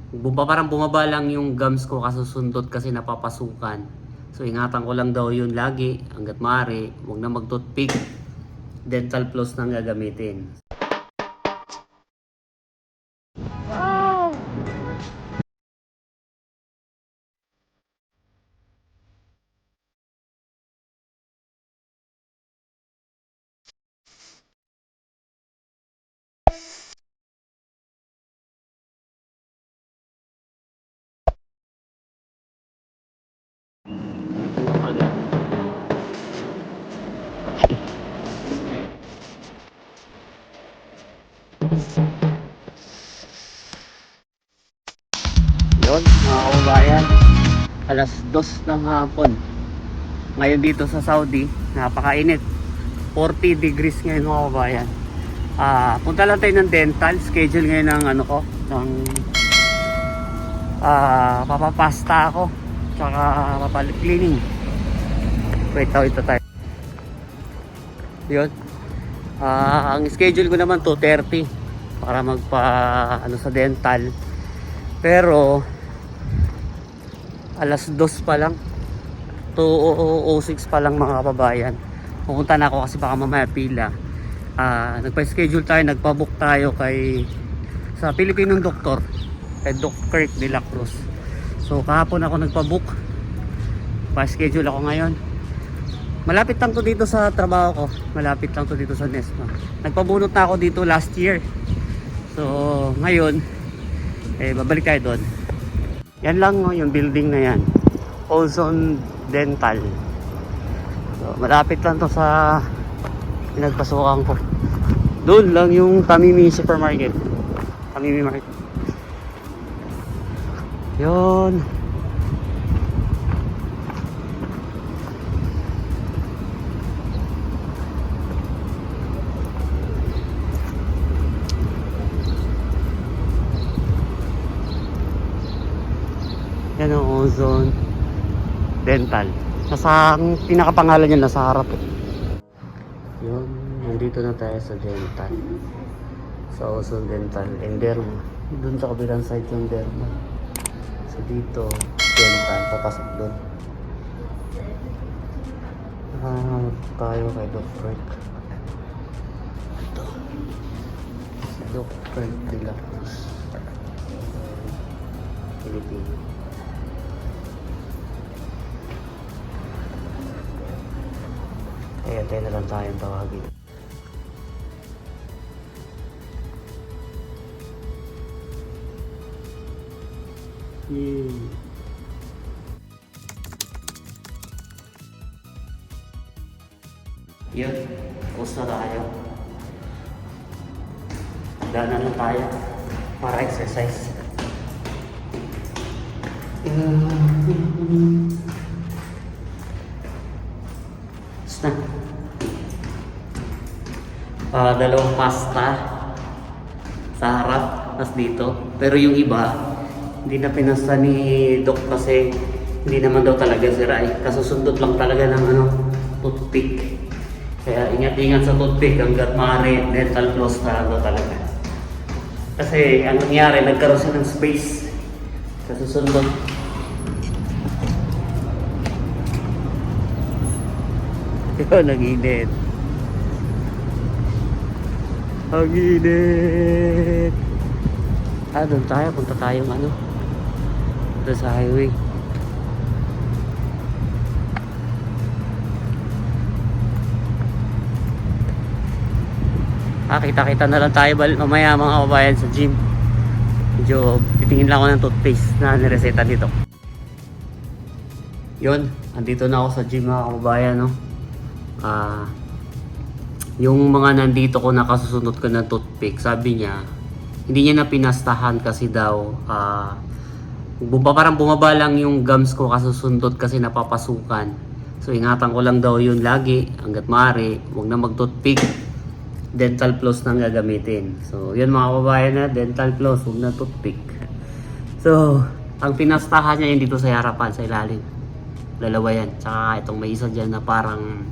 Parang bumaba lang yung gums ko kasusundot kasi napapasukan. So ingatan ko lang daw yun lagi hanggat maaari. Huwag na mag-toothpick. Dental floss nang gagamitin. Yun, mga kababayan. Alas 2 ng hapon. Ngayon dito sa Saudi, napakainit. 40 degrees ngayon mga kababayan. Punta lang tayo ng dental. Schedule ngayon ng ano ko, ng papapasta ako. Tsaka papalit-cleaning. Wait, ito tayo. Yun. Ang schedule ko naman 2:30 para magpa ano sa dental. Pero alas 2 pa lang. 2:06 pa lang mga kababayan. Pupunta na ako kasi baka mamaya pila. Nagpa-schedule tayo, nagpa-book tayo sa Pilipinong doktor, kay Doc Kirk de la Cruz. So kahapon ako nagpa-book. Pa-schedule ako ngayon. Malapit lang to dito sa trabaho ko. Malapit lang to dito sa Nesma. Nagpabunot na ako dito last year. So ngayon babalik tayo doon. Yan lang yung building na yan. Ozone Dental. So malapit lang to sa pinagpasukan ko. Doon lang yung Tamimi Supermarket. Tamimi Market. Yun. Yan ang Ozone Dental. Ang pinakapangalan niya nasa harap eh. Yun, nandito na tayo sa dental. Sa Ozone Dental and Derma. Doon sa kabilang side yung Derma. So dito, dental, papasok doon. Tayo kay Doc Kirk. Ito. Si Doc Kirk de la Cruz. Pilipino. Kaya tayo na lang tayong tawagin. Yun, post na tayo. Daanan na tayo para exercise. Dalawang pasta sa harap, tas dito. Pero yung iba, hindi na pinasta ni Doc kasi hindi naman daw talaga sira eh. Kasusundot lang talaga ng toothpick. Kaya ingat-ingat sa toothpick hanggat maaari, dental floss talaga. Kasi ang nangyari, nagkaroon siya ng space. Kasusundot. Yun, nag-init. Ang init. Doon tayo. Punta tayong doon sa highway. Kita-kita na lang tayo mamaya mga kabayan sa gym. Medyo titingin lang ako ng toothpaste na nireseta dito. Yun, andito na ako sa gym mga kabayan, no? Yung mga nandito ko nakasusunod ko ng toothpick, sabi niya hindi niya na pinastahan kasi daw parang bumaba lang yung gums ko kasusundot kasi napapasukan. So ingatan ko lang daw yun lagi hanggat maaari. Huwag na mag-toothpick. Dental floss nang gagamitin. So yun mga kababayan na, dental floss, huwag na toothpick. So ang pinastahan niya yun dito sa harapan, sa ilalim. Dalawa yan. Tsaka itong may isa dyan na parang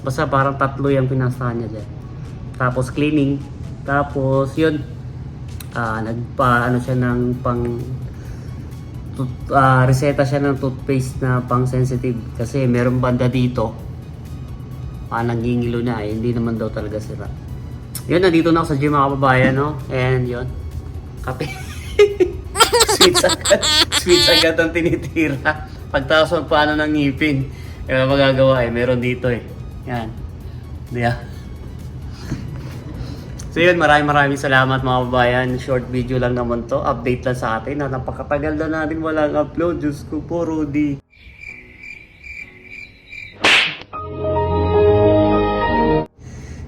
basta parang tatlo yung pinastahan niya dyan. Tapos cleaning. Tapos yun, siya ng reseta siya ng toothpaste na pang sensitive kasi meron banda dito nangingilo na hindi naman daw talaga sira. Yun, nandito na ako sa gym mga kababayan, no? And yun, kape. Sweets agad ang tinitira. Pagtaos magpaano ng ngipin. Kaya magagawa meron dito Yan. Diya. So yun, maraming salamat mga kababayan. Short video lang naman to. Update lang sa atin na napakatagal na natin walang upload. Diyos ko po, Rudy.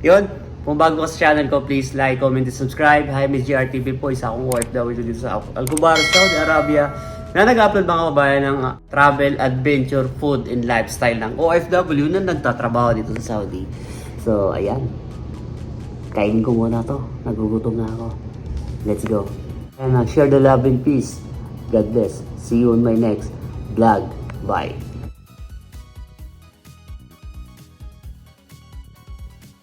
Yun, kung bago ka sa channel ko, please like, comment, and subscribe. Hi, Miss GRTV po. Isa akong OFW dito sa Alcobar, Saudi Arabia na nag-upload mga kababayan ng travel, adventure, food, and lifestyle ng OFW na nagtatrabaho dito sa Saudi. So, ayan. Kainin ko muna to. Nagugutom na ako. Let's go. And share the love and peace. God bless. See you on my next vlog. Bye.